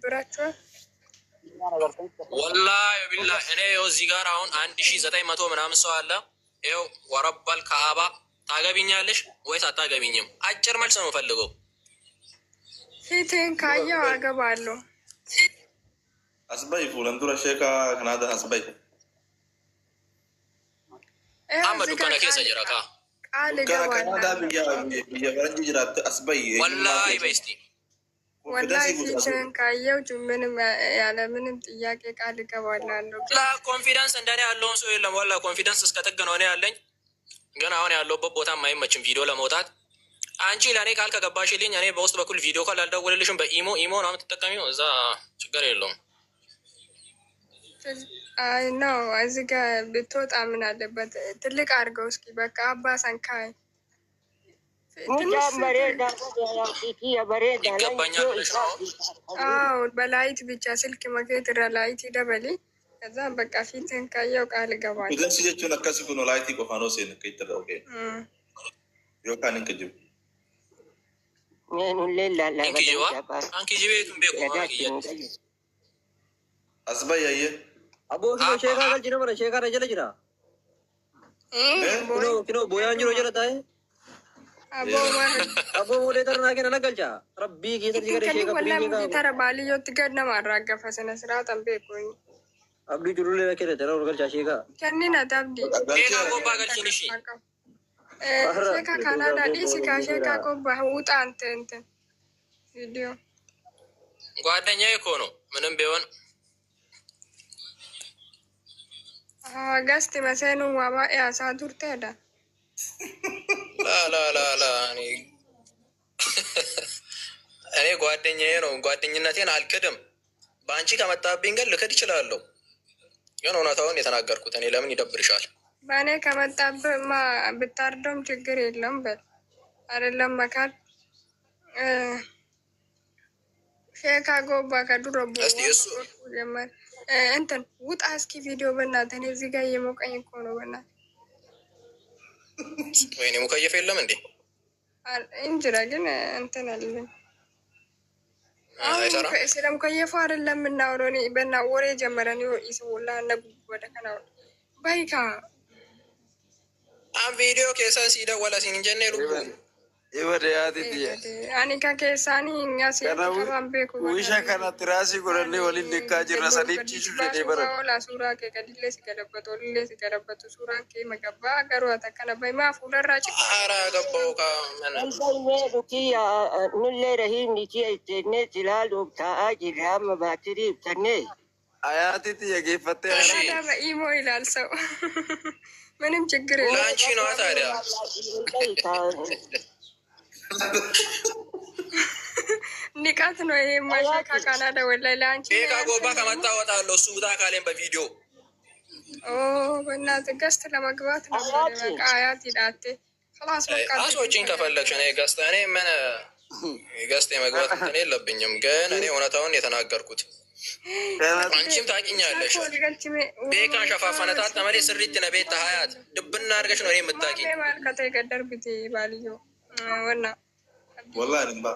ይደብራችኋል? ወላሂ ቢላሂ እኔ እዚህ ጋር አሁን 1900 ምናምን ሰው አለ። ይኸው ወረባል ከአባ ታገቢኛለሽ ወይስ አታገቢኝም? አጭር መልስ ነው ፈልገው። ፊትህን ካየው አገባለሁ። አስባይ ፉለንዱራ ሼካ ከናዳ አስባይ አመዱ ከነ ኬሰ ጅራ ካ ቃል ከናዳ ብያ ፈረንጅ ጅራት አስባይ ወላሂ በስቲ ወላሂ ፊትህን ካየው ምንም ያለ ምንም ጥያቄ ቃል እገባላለሁ። ኮንፊደንስ እንደኔ ያለውን ሰው የለም። ወላሂ ኮንፊደንስ እስከ ጥግ ነው እኔ ያለኝ። ግን አሁን ያለውበት ቦታ አይመችም ቪዲዮ ለመውጣት። አንቺ ለእኔ ቃል ከገባሽልኝ እኔ በውስጥ በኩል ቪዲዮ ካል አልደውልልሽም። በኢሞ ነው የምትጠቀሚው፣ እዛ ችግር የለውም። አይ ነው እዚህ ጋር ብትወጣ ምን አለበት? ትልቅ አድርገው እስኪ በቃ አባ ሰንካይ ይገባኛል ብለሽ ነው? አዎ በላይት ብቻ ስልክ መኬት ላይት ይደበሊ ከዛ በቃ ፊትህን ካየው ቃል እገባለሁ። ፊደንስ ጀቹን አካሲ ኩኖ ላይቲ ቆፋኖ ሴን ከይተዳውቄ ዮካን እንክጅብ እንክጅባ አንክጅቤቱን ቤቆ አስባይ ያየ አቦ ኪኖ ሼካ ገልጅ ነው ሼካ ረጀለ ጅራ ኪኖ ቦያን ጅሮ ጀለታይ አቦ ወደ ተርና ከነ ነገልጫ ረቢ ጌታ ዲገረ ሼካ ወላሂ ተረ ባልዮት ገድነ ማራገፈ ስነ ስርዓት አንቤቆኝ abdi jurule kene tera urgal chashega kennina dabdi ሼካ ጎባ ገልሽንሺ ሼካ ካናዳ ዲሲ ካሼካ ጎባ ውጣ እንትን ቪዲዮ ጓደኛዬ እኮ ነው ምንም ቢሆን ገስት መሰኑ ዋባ ያሳ ቱርቴዳ ላ እኔ ጓደኛዬ ነው። ጓደኝነቴን አልክድም። በአንቺ ከመጣብኝ ግን ልክድ ይችላለሁ። ግን እውነታውን የተናገርኩት እኔ ለምን ይደብርሻል? በእኔ ከመጣብማ ብታርደውም ችግር የለም በል አይደለም መካል ሼካ ጎባ ከዱረቡ ጀመር እንትን ውጣ እስኪ ቪዲዮ በእናትህ። እኔ እዚህ ጋር እየሞቀኝ እኮ ነው በእናትህ። ወይኔ ሙከየፍ የለም እንዴ? እንጅራ ግን እንትን አለኝ ስለሙከየፉ አይደለም የምናውረው። እኔ በና ወሬ ጀመረን ይስውላ ነጉ ወደ ከናው ባይካ አን ቪዲዮ ኬሰን ሲደወለ ሲንጀኔ ሉቡ አኒካ ኬሳኒ እኛስ ከማንቤኩ ውሻ ከና ትራሲ ጎረኔ ወሊን ሊካ ጅራ ሰዲብ ቺቹ ጀኔ በረ ሱራ ከ ቀዲሌ ሲገለበጡ ወሊሌ ሲገለበጡ ሱራ ከ መገባ አገሩ ተከነ በማ ፉለራ ጭ አራ ገባው ካ እንደ ዱኪያ ኑሌ ረሂም ኒቺ እቴኔ ትላል ኡብታ አጅራም ባትሪ ተኔ አያቲት የጌፈተ አራዳ በኢሞ ይላል ሰው ምንም ችግር የለም። ላንቺ ነው ታዲያ ንቃት ነው ይሄ ማሻካ ካናዳ ወላሂ ላንቺ ሼካ ጎባ ከመጣ ወጣለሁ። እሱ ውጣ ካሌን በቪዲዮ በእናትህ ገስት ለመግባት ነው በቃ አያት ይዳቴ خلاص በቃ አሶጪኝ ከፈለግሽ እኔ ገስት እኔ ምን ገስት የመግባት እንትን የለብኝም። ግን እኔ እውነታውን የተናገርኩት አንቺም ታውቂኛለሽ። ቤካን ሸፋፈነታት ተመሌ ስሪት ነቤት ሀያት ድብና አድርገሽ ነው እኔ የምታውቂኝ። ማርከተ ገደር ብቴ ባልዮ ወና ወላሂ እንባ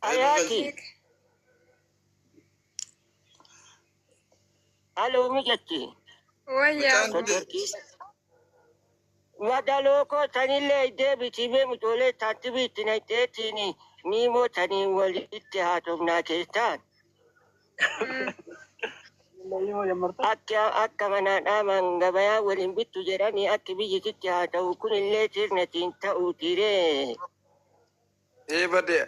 አያቲ አሎ ሚጀቲ ወያ ወዳሎኮ ተኒሌ ደብቲቤ ሙቶሌ ታትቢት ነይቴቲኒ ኒሞ ተኒ ወሊት ሃቶምና ኬስታን akka manaadhaaman gabayaa waliin bittu jedhanii akki biyyititti haa ta'u kunillee sirnatiin ta'uu tiree. Ebade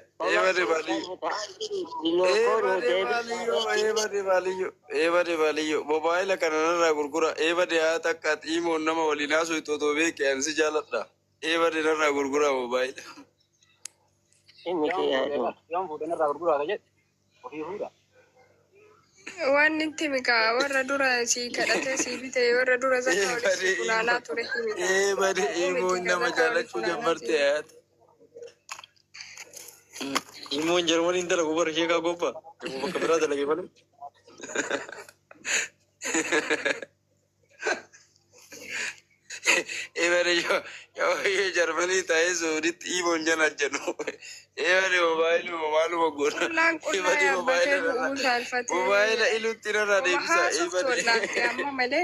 baliyyo mobaayila kanarraa gurgura. Ebade haa takka xiimoon nama waliin haasoo itoo beeke ansi jaaladha. Ebade narraa gurgura mobaayila. waan itti mika warra dura si kadhate si bite warra dura zakka walitti funaanaa ture himita. Ebade imoon nama jaalachuu jammarte hayaati. Imoon Jarmaniin dalagu bara Sheekaa Gobbaa. Bakka biraa dalagee malee. Yoo Jarmanii ta'ee Suuditti hiimoon jala jennu. Eebale mobaayiluma godha. Mobaayila iluutti irra deebisa. Eebale.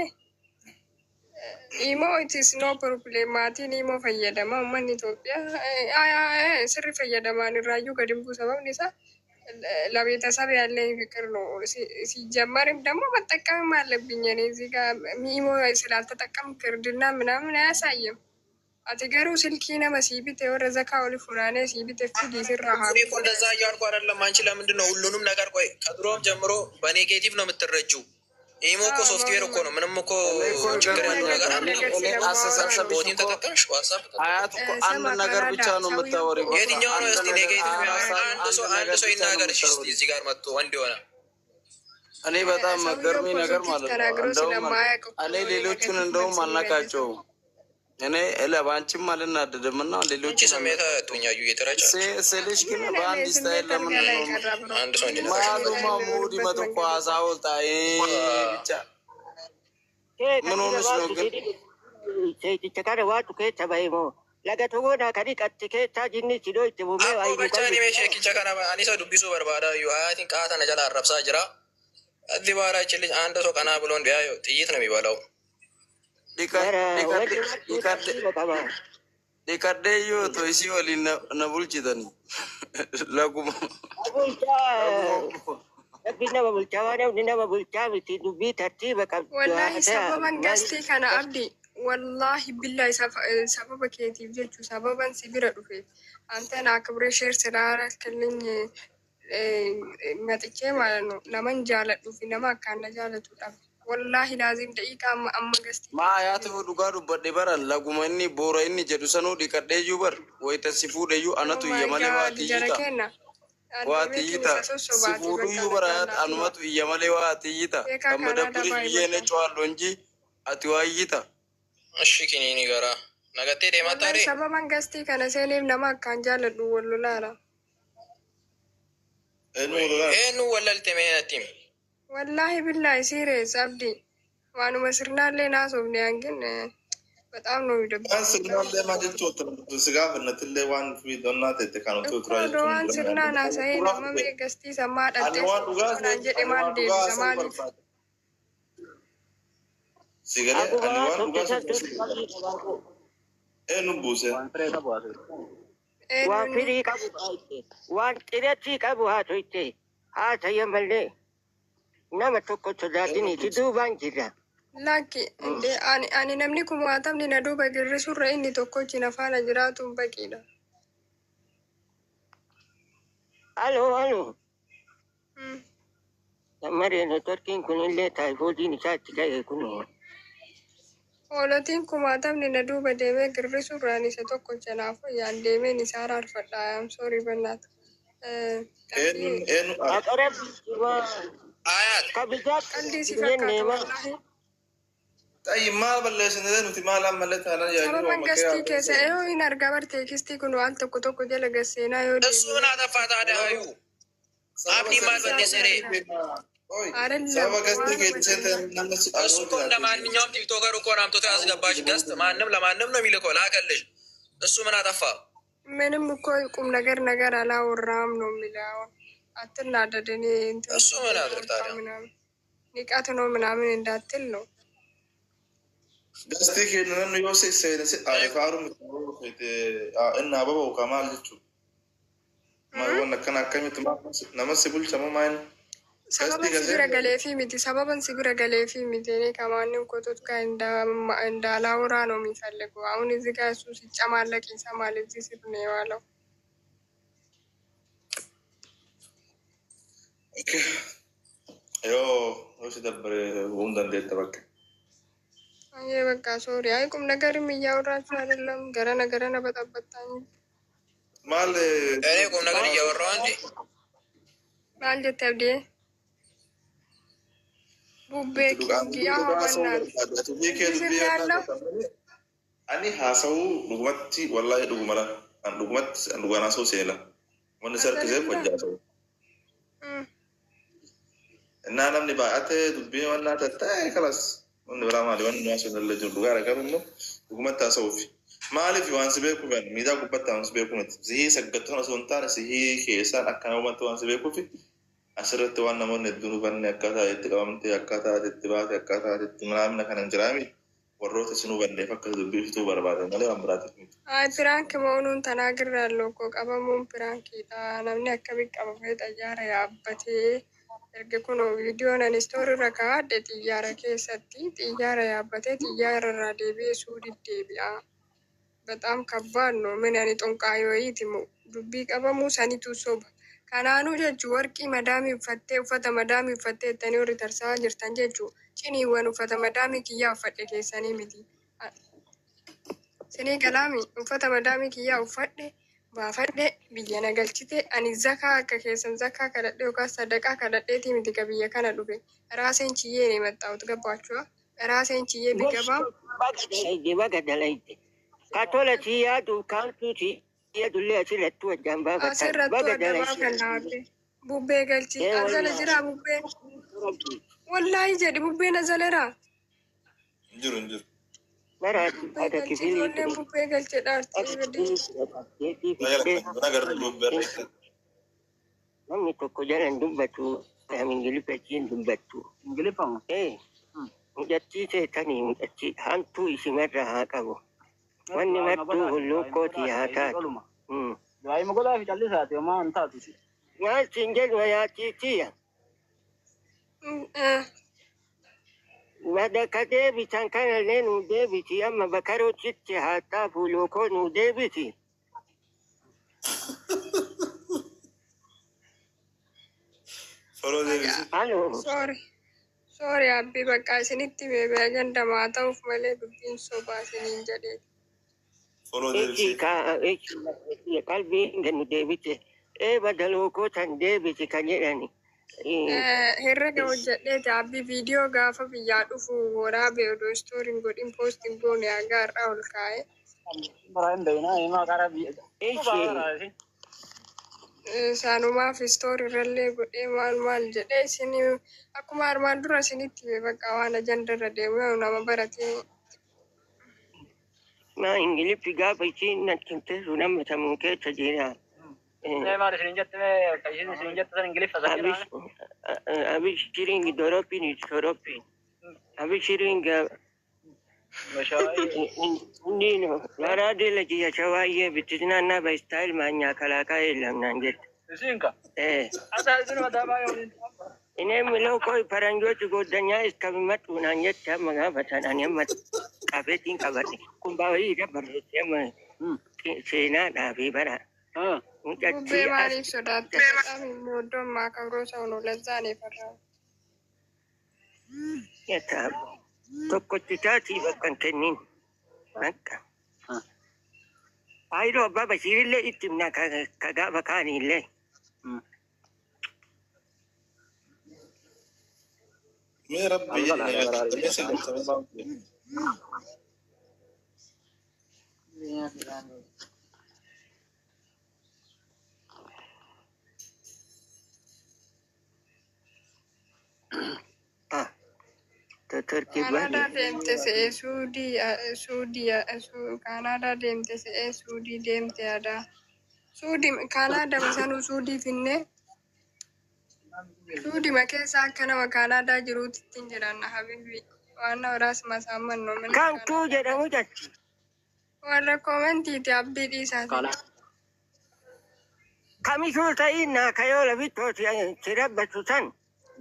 Imo it is no problem. Maatiin imo fayyadama. Uummanni Itoophiyaa sirri fayyadamaan irraayyuu gadi bu'u sababni isaa ለቤተሰብ ያለኝ ፍቅር ነው። ሲጀመርም ደግሞ መጠቀምም አለብኝ እኔ እዚህ ጋር ሚሞ ስላልተጠቀምክ እርድና ምናምን አያሳይም። አትገሩ ስልኪ ነመ ሲቢት የወረዘ ካውሊ ፉራኔ ሲቢት ፍዲ ሲራሃ እኮ እንደዛ እያልኩ አይደለም። አንቺ ለምንድን ነው ሁሉንም ነገር ቆይ ከድሮም ጀምሮ በኔጌቲቭ ነው የምትረጂው? ኢሞ እኮ ሶፍትዌር እኮ ነው። ምንም እኮ ችግር ያለው ነገር አስተሳሰብ ቦቲን ተጠቀምሽ ዋትስአፕ አያት እኮ አንድ ነገር ብቻ ነው የምታወሪው። የትኛው ነው እስቲ ኔጌቲቭ አንድ ሰው ይናገር እሺ። እስቲ እዚህ ጋር መጥቶ ወንድ የሆነ እኔ በጣም መገርሚ ነገር ማለት ነው። እንደውም እኔ ሌሎቹን እንደውም አልናቃቸውም። እኔ ለባንቺም አልናደድም እና ሌሎች ስሜታ ያጡኛዩ እየተረጫ ስልሽ ግን በአንድ ስታይል ለምን ነው አንድ ሰው ማሉማ ሙዲ መጥቆ አሳውልታ ብቻ ምን ሆነሽ ነው ግን ሴቲቸካረ ዋጡ ከተባይሞ ለገቶጎዳ ከዲቀት ከታ ጂኒ ሲዶ ይተቡሜ አይቻኒ ሜሸኪቸ ከና አኒሰ ዱቢሱ በርባዳ ዩ አያቲን ቃታ ነጀላ አረብሳ ጅራ እዚህ በኋላ ይችልኝ አንድ ሰው ቀና ብሎ እንዲያዩ ጥይት ነው የሚበላው። Dikaddeeyyoo to'isii waliin na bulchitani laguma. Rabbi nama bulchaa waan namni nama bulchaa miti dubbii tartiiba qabdu. Wallaahi sababan gastii kana abdi wallaahi billahi sababa keetiif jechuu sababan si bira dhufe anta naa kibree sheer siraara killing matichee ማለት ነው naman jaaladhu fi nama akkaan na jaalatu dhabe. Wallahi laazim daqiiqa amma gasti. Maa yaatu dhugaa dubbadhe baran laguma inni boora inni jedhu sanuu dhiqadheeyyuu bar wayita si fuudheyyuu anatu iyya malee waa tiyyita si fuudhuyyuu bara anumatu iyya malee waa tiyyita amma dabbiri biyyeene co'allo inji ati waa iyyita. Ashi kiniini gara nagattee deemaa taare. Sababan gastii kana seeniif nama akkaan jaaladhu wallolaara. Eenyu wallalte mee natti himi. Wallahi billahi serious abdi waanu masirnaalee naasofne angin በጣም ነው ይደብራል። ስርናለ ማለት ስጋ በነትለ ዋን ፊዶና ተተካኑ ቱትራይ ዶዋን ስርና ናሳይ ነመ ገስቲ ሰማ ዳጤ ጀደ ማል ዴ ሰማሊ ሲገለ አንዋን ዱጋስ ኤኑ ቡሴ waan firii qabu waan xireetti qabu haa to'ite haa ta'e malee nama tokko sodaatiniiti duubaan jira. Lakki ani namni kumaatamni na duuba girrisurra inni tokkochi na faana jiraatu baqiidha. Aloo. Namaree networkiin kun illee taayifoodiin isaatti ka'e kun. Hoolotiin kumaatamni na duuba deemee girrisurraan isa tokkocha naafu yaan deemeen isaa raarfadha. I'm sorry bannaata. Qalbii si fakkaatu wallahi. Tayi maal balleessine nuti maal ammallee taanaan yaa'u. Sababan gastii keessa yoo hin argaa bartee kistii kun waan tokko jala gasseenaa yoo deemu. Esu naa tafaata adaayu. Abdi maal balleessine. Sababa gastii keessa namni si እሱ እኮ እንደ ማንኛውም ቲክቶከር እኮ ናምቶት ያስገባሽ ገስት ማንም ለማንም ነው የሚልከው ላከልሽ። እሱ ምን አጠፋ? ምንም እኮ ቁም ነገር አላወራም ነው የሚለው። አትናደድ። እኔ እሱ ምን አድርግ ታዲያ ንቃት ነው ምናምን እንዳትል ነው። ገስቲ ከነን ዮሴ ሰይነስ አሪፋሩ እና አበባው ከማል ልቹ ማወን ከናከሚት ነመስ ቡልቸ ማማን sababan sibira galeefi miti sababan sibira galeefi miti እኔ ከማንም ኮቶት ጋር እንዳላወራ ነው የሚፈልገው። አሁን እዚህ ጋር እሱ ሲጨማለቅ ይሰማል። እዚህ ስር ነው የዋለው። ዮ ሲደብር ወንደን ደተበከ አይ በቃ ሶሪ። አይ ቁም ነገርም እያወራችሁ አይደለም። ገረነ በጠበጣኝ ማል እኔ ቁም ነገር እያወራሁ እንዴ ማል ደተብዴ ani haasa'u dhugumatti wallahi dhugumala an dhugumatti an dhugana soo seela wanni sarkisee fajjaasa'u innaa namni baay'ate dubbii wannaa tatta'e kalas wanni biraa maali wanni nuwaasu hin jiru dhugaa dhagaru immoo Dhugumatti haasa'uufi. Maaliif waan si beeku kan miidhaa gubbatti waan si beeku miti. Sihii saggattoon osoo hin taane sihii keessaan akkana uumatti waan si beekuufi asirratti waan namoonni hedduun hubanne akkaataa itti qabamte akkaataa itti baate akkaataa itti manaamina kana hin jiraami warroota isin hubanneef akka dubbiftuu barbaadan malee waan biraatiif miti. Piraanki moonuun tanaagirraa lookoo qabamuun piraankiidha. Namni akkamitti qabamee xayyaara yaabbatee erga kun viidiyoon ani istooriirra kaa'adhe xiyyaara keessatti xiyyaara yaabbatee xiyyaara irraa deebi'ee suudii deebi'a. Bataam kabbaan no min ani xonqaayoyiiti dubbii qabamuu sanitu soba. Kanaanuu jechuun warqii madaamii uffattee uffata madaamii uffattee ittanii warri tarsaa jirtan jechuun ciniiwwan uffata madaamii kiyyaa uffadhe keessanii miti. Sinii galaami uffata madaamii kiyyaa uffadhe baafadhe biyya nagalchite ani zakaa akka keessan zakaa kadhadhe yookaan sadaqaa kadhadheetii miti ka biyya kana dhufe raaseen ciyyee ne maxxaawutu gabbaachua raaseen ciyyee bigabaa. Katola tiya dukan tuti ya dulle asirratti wajjan baafatan. Asirratti wajjan baafatan. Bubbee galchi azala jira bubbeen. Wallaahi jedhi bubbeen azaleera. Jiru hin jiru. Bara ada kifili. Ijoolleen bubbee galchee dhaartii namni tokko jalan dubbatu ingiliffachiin dubbattu. Ingiliffama? Mucattii seetanii mucattii hantuu isimarra haa qabu. Wanni mattuu hulluuqqooti haa taatu. Daa'ima godhaa fi callisaati homaa hin taatu. Nyaatiin jedhu yaatiitiya. Madaka deebisan kanallee nu deebiti amma bakaroochitti haa taafu lookoo nu deebiti. Sorry abbii bakka isinitti beebee gandamaa ta'uuf malee dubbiin sobaa isiniin jedhee. Qalbii gannu deebite badaloo kootan deebite kan jedhani. Herrega hojjedheeti abbii viidiyoo gaafa biyyaa dhufu waraabee odoo istooriin godhin poostiin goone agaarraa ol kaa'e. Saanumaaf istooriirrallee godhee maal jedhee isin akkuma armaan dura isinitti bakka waan ajandarra deemu nama baratee. Ma ingiliffi gaafa isiin nattimte sun hammatamu keessa jira. Abishiring doropin soropin. Abishiring Nino, Larade la Gia Chawaye, Bitinana by style mania Kalaka Lamnanget. In a local parango to go Danya is coming up to Nanyet Tamagavatan and Yamat Capeting Cavati. Kumbawi, Sena, Vibara. Bubbee maaliif sodaatte? Immoo iddoon maakaroota onoolazaan eefarraa. Yataa tokkotti taatii bakka hin kennin. Bakka. Faayidoo abbaa Bashiirillee itti himna ka gaafa kaaniillee. Mee rabbi Kanaadaa deemte se'ee Kanaadaa deemte se'ee Suudii deemte aadaa. Kanaadaa sanuu Suudii finne. Suudima keessa akka nama Kanaadaa jiruutti ittiin jedhanna habibi. Waan waraas masaaman noomina. Kamtuu jedhamu jechi. Warra koomentiiti abbii dhiisaati. Kamishuu ta'inna kayoola bittooti si rabbatu san.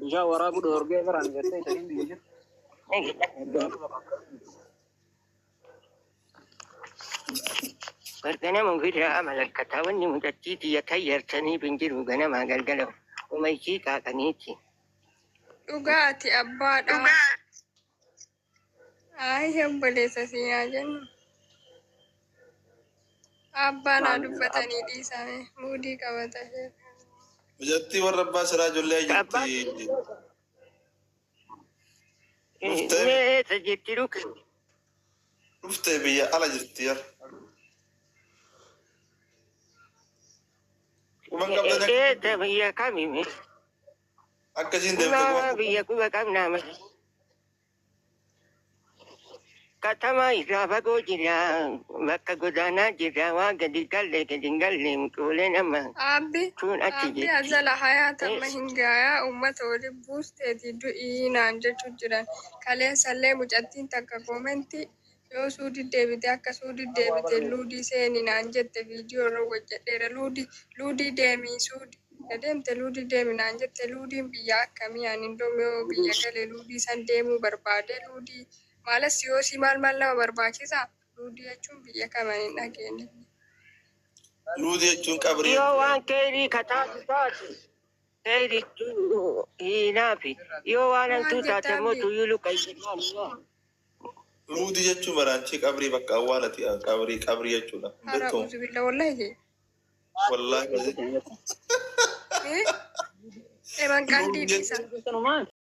Bishaan waraabuu dhoorgee biraan jettee ittiin biyya jirtu. Ganama guddaa malakkataa wanni mucattiiti yatayyartanii binjiru ganama galgala umaykii qaaqaniiti. Dhugaati abbaadha. Ayi obboleessa siinaa jennu. Abbaan haa dubbatanii dhiisame muudii qabata. Mucattii warra abbaa siraa ijoollee jirti. Eessa jirti dhuga? Dhuftee biyya ala jirti yaa. Eessa biyya kamimi? Akkasiin deemtee biyya quba qabnaa malee. katama irraa fagoo jira bakka godaanaa jira waan gadi galle mucoolee nama tun achi Abbi azala hayaata amma hingaaya uummata waliin buusteeti du'ii naan jechuu jiran kaleensallee mucattiin takka koomenti yoo suudii deebite akka suudii deebite luudii seeni naan jette viidiyoo irra hojjedheera luudii deemii suudii adeemte luudii deemi naan jette luudiin biyya akkamii ani yoo biyya galee luudii san deemuu barbaade luudii maalas yoo si maal nama barbaachisa luudii jechuun biyya kaman hin dhageenye. Luudii jechuun qabrii. yoo waan keerii kataatu taate keeritu hinaafi yoo waan hantuu taate immoo tuyyulu qayyinaan Luudii jechuun baraanchii qabrii bakka awwaalati qabrii jechuudha. Hara uzubilla wallahi. Wallahi. Eman qandii dhiisa.